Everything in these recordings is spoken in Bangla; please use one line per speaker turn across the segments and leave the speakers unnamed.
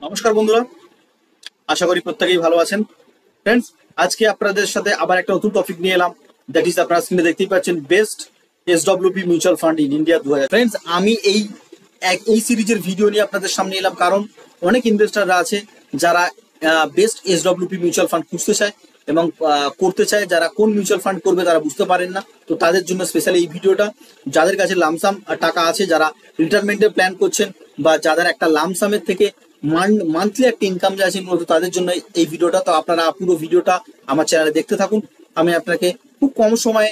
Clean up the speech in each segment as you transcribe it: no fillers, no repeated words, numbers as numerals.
নমস্কার বন্ধুরা, আশা করি প্রত্যেকেই ভালো আছেন। ফ্রেন্ডস, আজকে আপনাদের সাথে আবার একটা নতুন টপিক নিয়ে এলাম। দ্যাট ইজ, আপনারা স্ক্রিনে দেখতেই পাচ্ছেন, best SWP mutual fund in India 2000। Friends, আমি এই সিরিজের ভিডিও নিয়ে আপনাদের সামনে এলাম, কারণ অনেক ইনভেস্টাররা আছে যারা বেস্ট এসডব্লিউপি মিউচুয়াল ফান্ড খুঁজতে চায় এবং করতে চায়, যারা কোন মিউচুয়াল ফান্ড করবে তারা বুঝতে পারেন না। তো তাদের জন্য স্পেশালি এই ভিডিওটা। যাদের কাছে লামসাম টাকা আছে, যারা রিটায়ারমেন্টের প্ল্যান করছেন, বা যাদের একটা লামসামের থেকে মান্থলি একটা ইনকাম যে আছে, মূলত তাদের জন্য এই ভিডিওটা। তো আপনারা পুরো ভিডিওটা আমার চ্যানেলে দেখতে থাকুন। আমি আপনাকে খুব কম সময়ে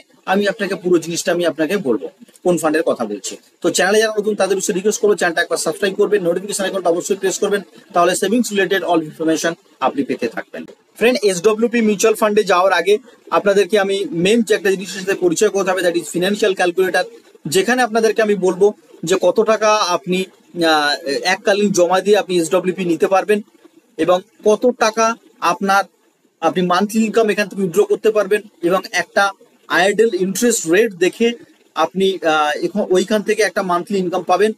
আপনাকে পুরো জিনিসটা আপনাকে বলবো কোন ফান্ডের কথা বলছি। তো চ্যানেলে যারা নতুন তাদের বিষয়ে রিকোয়েস্ট করবো, চ্যানেলটা একবার সাবস্ক্রাইব করবেন, নোটিফিকেশন আইকনটা অবশ্যই প্রেস করবেন, তাহলে সেভিংস রিলেটেড অল ইনফরমেশন আপনি পেতে থাকবেন। ফ্রেন্ড, এসডব্লিউপি মিউচুয়াল ফান্ডে যাওয়ার আগে আপনাদেরকে আমি মেন যে একটা জিনিসের সাথে পরিচয় করতে হবে, দ্যাট ইজ ফিনান্সিয়াল ক্যালকুলেটর, যেখানে আপনাদেরকে আমি বলবো যে কত টাকা আপনি এককালীন জমা দিয়ে আপনি এসডব্লিউপি নিতে পারবেন, এবং কত টাকা আপনি মান্থলি ইনকাম এখান থেকে উইথড্র করতে পারবেন, এবং একটা আইডেল ইন্টারেস্ট রেট দেখে আপনি ওইখান থেকে একটা মান্থলি ইনকাম পাবেন,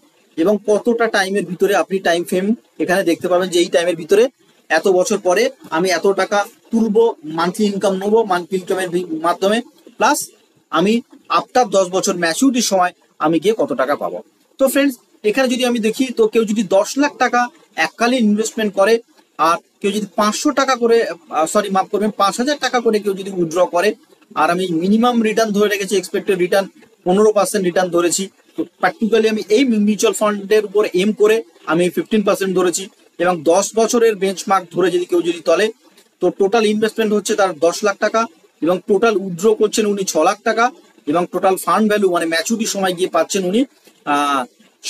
এবং কতটা টাইমের ভিতরে আপনি টাইম ফ্রেম এখানে দেখতে পাবেন যে এই টাইমের ভিতরে এত বছর পরে আমি এত টাকা তুলবো, মান্থলি ইনকাম নেবো মান্থলি ইনকামের মাধ্যমে, প্লাস আমি আফটার 10 বছর ম্যাচুরিটির সময় আমি গিয়ে কত টাকা পাবো। তো ফ্রেন্ডস, এখানে যদি আমি দেখি, তো কেউ যদি 10 লাখ টাকা এককালীন ইনভেস্টমেন্ট করে, আর কেউ যদি 500 টাকা করে, সরি মাফ করবেন, 5,000 টাকা করে কেউ যদি উইথড্র করে, আর আমি মিনিমাম রিটার্ন ধরে রেখেছি, এক্সপেক্টেড রিটার্ন 15% রিটার্ন ধরেছি। তো প্র্যাকটিক্যালি আমি এই মিউচুয়াল ফান্ডের উপর এম করে আমি 15% ধরেছি, এবং 10 বছরের বেঞ্চমার্ক ধরে যদি কেউ তলে, তো টোটাল ইনভেস্টমেন্ট হচ্ছে তার 10 লাখ টাকা, এবং টোটাল উইথড্র করছেন উনি 6 লাখ টাকা, এবং টোটাল ফান্ড ভ্যালু মানে ম্যাচুরিটি সময় গিয়ে পাচ্ছেন উনি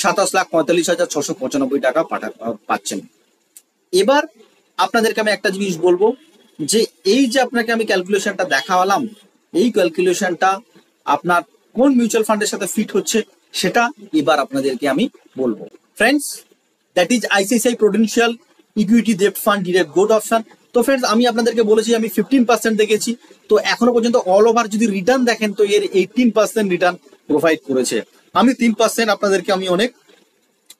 27,45,695 টাকা পাচ্ছেন। এবার আপনাদেরকে আমি একটা জিনিস বলবো, যে এই যে আপনাকে আমি ক্যালকুলেশনটা দেখালাম, এই ক্যালকুলেশনটা আপনার কোন মিউচুয়াল ফান্ডের সাথে ফিট হচ্ছে সেটা এবার আপনাদেরকে আমি বলবো। Friends, that is ICICI Prudential equity ডেপ্ট ফান্ড ডিরেক্ট গোল্ড অপশন। তো ফ্রেন্ডস, আমি আপনাদেরকে বলেছি আমি 15% দেখেছি, তো এখনো পর্যন্ত অল ওভার যদি রিটার্ন দেখেন, তো এর 18% রিটার্ন প্রোভাইড করেছে। আমি 3% আপনাদেরকে আমি অনেক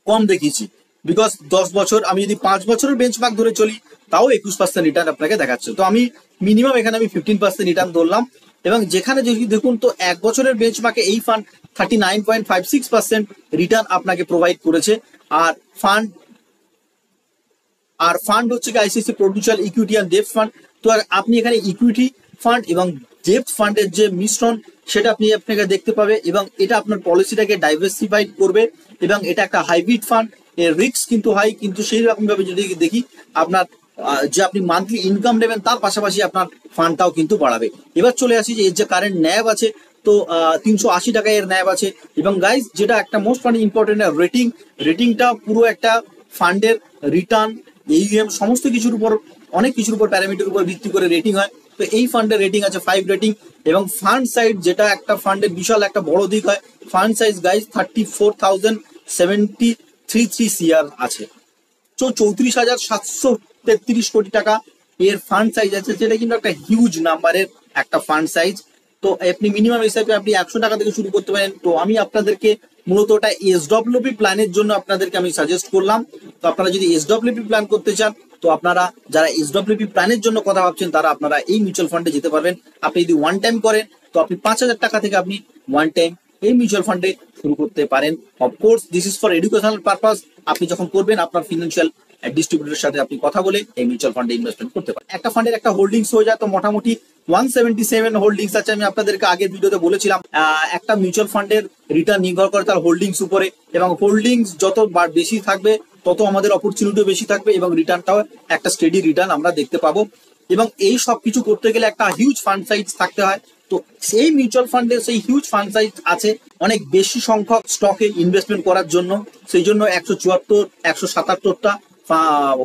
কম দেখিয়েছি, বিকজ 10 বছর, আমি যদি 5 বছরের বেঞ্চমার্ক ধরে চলি, তাও 21% রিটার্ন আপনাকে দেখাচ্ছে। তো আমি মিনিমাম এখানে আমি 15% রিটার্ন ধরলাম, এবং যেখানে যদি দেখুন, তো 1 বছরের বেঞ্চমার্কে এই ফান্ড 39.56% রিটার্ন আপনাকে প্রোভাইড করেছে। আর ফান্ড হচ্ছে কি আইসিআইসি প্রুডেন্সিয়াল ইকুইটি অ্যান্ড ডেপ্ট ফান্ড। তো আপনি এখানে ইকুইটি ফান্ড এবং ডেপ্ট ফান্ডের যে মিশ্রণ, সেটা আপনাকে দেখতে পাবে, এবং এটা আপনার পলিসিটাকে ডাইভার্সিফাইড করবে, এবং এটা একটা হাইব্রিড ফান্ড। এর রিস্ক কিন্তু হাই, কিন্তু সেই রকম ভাবে যদি দেখি, আপনার যে আপনি মান্থলি ইনকাম নেবেন, তার পাশাপাশি আপনার ফান্ডটাও কিন্তু বাড়াবে। এবার চলে আসি যে এর যে কারেন্ট ন্যাব আছে, তো 380 টাকা এর ন্যাব আছে। এবং গাইজ, যেটা একটা মোস্ট ফান্ড ইম্পর্টেন্ট, রেটিংটা পুরো একটা ফান্ডের রিটার্ন, এইএম সমস্ত কিছুর উপর, অনেক কিছুর উপর, প্যারামিটার উপর ভিত্তি করে রেটিং হয়। তো এই ফান্ডের রেটিং আছে 5 রেটিং, এবং ফান্ড সাইজ, যেটা একটা ফান্ডের বিশাল একটা বড় দিক হয়, ফান্ড সাইজ গাইজ 34,073 CR আছে। তো 34,733 কোটি টাকা এর ফান্ড সাইজ আছে, যেটা কিন্তু একটা হিউজ নাম্বারের একটা ফান্ড সাইজ। তো আপনি মিনিমাম হিসাবে আপনি 100 টাকা থেকে শুরু করতে পারেন। তো আমি আপনাদেরকে মূলত ওটা এসডব্লিউপি প্ল্যানের জন্য আপনাদেরকে আমি সাজেস্ট করলাম। তো আপনারা যদি এসডব্লিউপি প্ল্যান করতে চান, তো আপনারা যারা এসডব্লিউপি প্ল্যানের জন্য কথা ভাবছেন, তারা আপনারা এই মিউচুয়াল ফান্ডে যেতে পারবেন। আপনি যদি ওয়ান টাইম করেন, তো আপনি 5,000 টাকা থেকে আপনি ওয়ান টাইম এই মিউচুয়াল ফান্ডে শুরু করতে পারেন। Of course this is for educational purpose. আপনি যখন করবেন, আপনার ফিনান্সিয়াল ডিস্ট্রিবিউটরের সাথে আপনি কথা বলে এই মিউচুয়াল ফান্ডে ইনভেস্টমেন্ট করতে পারেন। একটা ফান্ডের একটা হোল্ডিংস হয়ে যায়, তো মোটামুটি 177 হোল্ডিংস আছে। আমি আপনাদেরকে আগের ভিডিওতে বলেছিলাম, একটা মিউচুয়াল ফান্ডের রিটার্ন নির্ভর করে তার হোল্ডিংস উপরে, এবং হোল্ডিংস যত বেশি থাকবে, তত আমাদের অপরচুনিটিও বেশি থাকবে, এবং রিটার্নটাও একটা স্টেডি রিটার্ন আমরা দেখতে পাবো। এবং এই সব কিছু করতে গেলে একটা হিউজ ফান্ড সাইজ থাকতে হয়। তো সেই মিউচুয়াল ফান্ডের সেই হিউজ ফান্ড সাইজ আছে অনেক বেশি সংখ্যক স্টকে ইনভেস্টমেন্ট করার জন্য। সেই জন্য 174, 177টা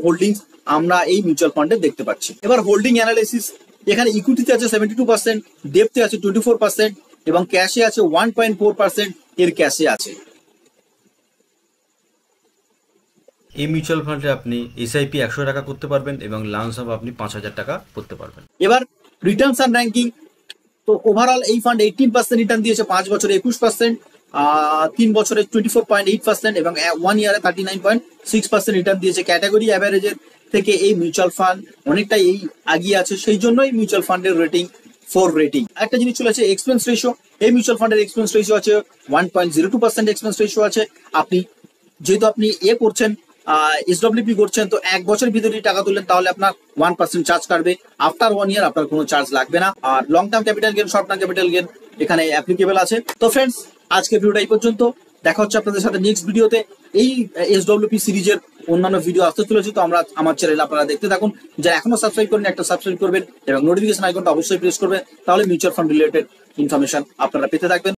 হোল্ডিংস আমরা এই মিউচুয়াল ফান্ডে দেখতে পাচ্ছি। এবার হোল্ডিং অ্যানালাইসিস, এখানে ইকুইটিতে আছে 72%, ডেপ্টে আছে 24%, এবং ক্যাশে আছে 1.4% এর ক্যাশে আছে।
এই মিউচুয়াল ফান্ডে আপনি এসআইপি 100 টাকা করতে পারবেন, এবং লামসাম আপনি 5,000 টাকা করতে পারবেন।
এবার রিটার্নস অ্যান্ড র্যাঙ্কিং, তো ওভারঅল এই ফান্ড 18% রিটার্ন দিয়েছে 5 বছরে, 21%। 3 বছরে 24.8% এবং 1 ইয়ারে 39.6% রিটার্ন দিয়েছে। ক্যাটাগরি অ্যাভারেজের থেকে এই মিউচুয়াল ফান্ড অনেকটাই এগিয়ে আছে, সেই জন্যই মিউচুয়াল ফান্ডের রেটিং 4 রেটিং। একটা জিনিস চলে আছে এক্সপেন্স রেশিও। এই মিউচুয়াল ফান্ডের এক্সপেন্স রেশিও আছে 1.02% এক্সপেন্স রেশিও আছে। আপনি যেহেতু আপনি করছেন এসডব্লিউপি করছেন, তো 1 বছরের ভিতরে টাকা তুললেন তাহলে আপনার 1% চার্জ কাটবে। আফটার 1 ইয়ার আপনার কোনো চার্জ লাগবে না। আর long term capital gain, short term capital gain এখানে অ্যাপ্লিকেবল আছে। তো ফ্রেন্ডস, আজকে ভিডিওটা এই পর্যন্ত। দেখা হচ্ছে আপনাদের সাথে নেক্সট ভিডিওতে। এই এসডব্লিউপি সিরিজের অন্যান্য ভিডিও আসতে চলেছে, তো আমার চ্যানেল আপনারা দেখতে থাকুন। যারা এখনো সাবস্ক্রাইব করেন একটা সাবস্ক্রাইব করবেন এবং নোটিফিকেশন আইকনটা অবশ্যই প্রেস করবেন, তাহলে মিউচুয়াল ফান্ড রিলেটেড ইনফরমেশন আপনারা পেতে থাকবেন।